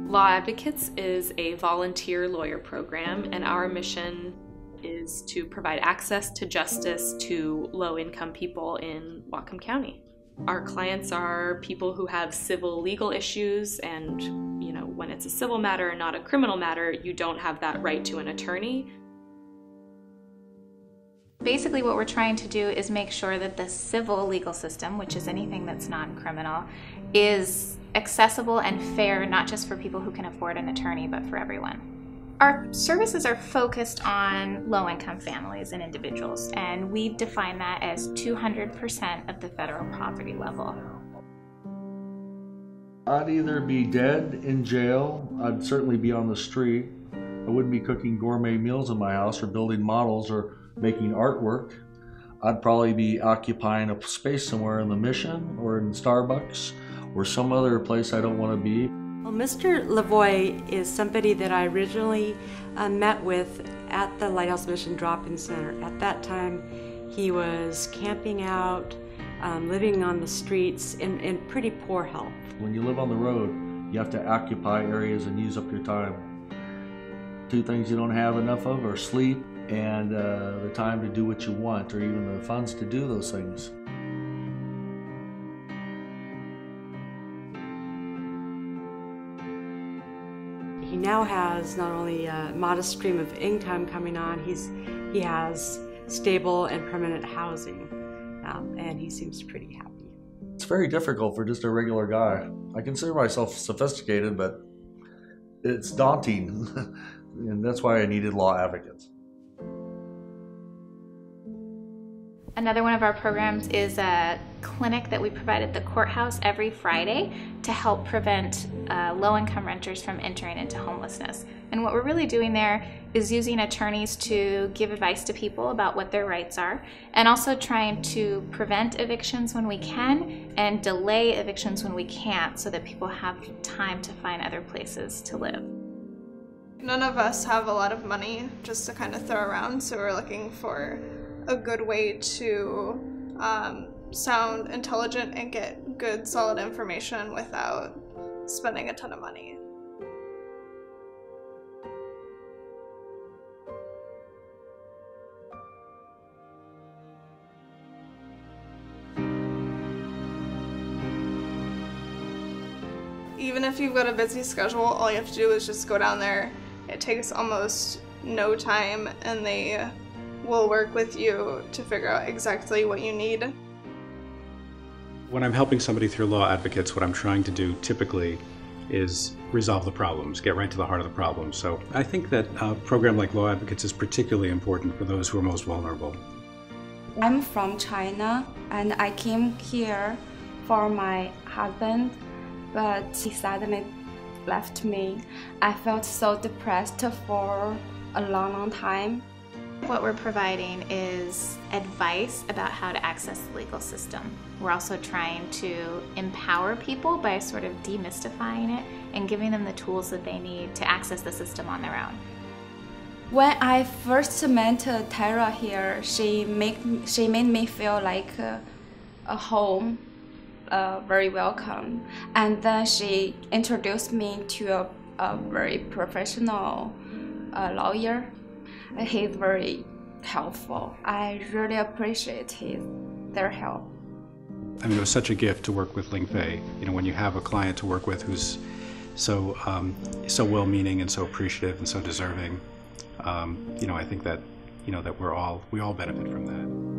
Law Advocates is a volunteer lawyer program, and our mission is to provide access to justice to low-income people in Whatcom County. Our clients are people who have civil legal issues, and when it's a civil matter and not a criminal matter, you don't have that right to an attorney. Basically what we're trying to do is make sure that the civil legal system, which is anything that's non-criminal, is accessible and fair, not just for people who can afford an attorney, but for everyone. Our services are focused on low-income families and individuals, and we define that as 200% of the federal poverty level. I'd either be dead, in jail, I'd certainly be on the street. I wouldn't be cooking gourmet meals in my house or building models or making artwork. I'd probably be occupying a space somewhere in the Mission or in Starbucks or some other place I don't want to be. Well, Mr. Lavoie is somebody that I originally met with at the Lighthouse Mission Drop-In Center. At that time, he was camping out, living on the streets in pretty poor health. When you live on the road, you have to occupy areas and use up your time. Two things you don't have enough of are sleep and the time to do what you want, or even the funds to do those things. He now has not only a modest stream of income coming on, he has stable and permanent housing, and he seems pretty happy. It's very difficult for just a regular guy. I consider myself sophisticated, but it's daunting, and that's why I needed Law Advocates. Another one of our programs is a clinic that we provide at the courthouse every Friday to help prevent low-income renters from entering into homelessness. And what we're really doing there is using attorneys to give advice to people about what their rights are, and also trying to prevent evictions when we can and delay evictions when we can't, so that people have time to find other places to live. None of us have a lot of money just to kind of throw around, so we're looking for a good way to sound intelligent and get good, solid information without spending a ton of money. Even if you've got a busy schedule, all you have to do is just go down there. It takes almost no time, and they will work with you to figure out exactly what you need. When I'm helping somebody through Law Advocates, what I'm trying to do typically is resolve the problems, get right to the heart of the problem. So I think that a program like Law Advocates is particularly important for those who are most vulnerable. I'm from China, and I came here for my husband, but he suddenly left me. I felt so depressed for a long time. What we're providing is advice about how to access the legal system. We're also trying to empower people by sort of demystifying it and giving them the tools that they need to access the system on their own. When I first met Tara here, she made me feel like a home, very welcome. And then she introduced me to a very professional lawyer. He's very helpful. I really appreciate their help. I mean, it was such a gift to work with Ling Fei. When you have a client to work with who's so well-meaning and so appreciative and so deserving, I think that that we all benefit from that.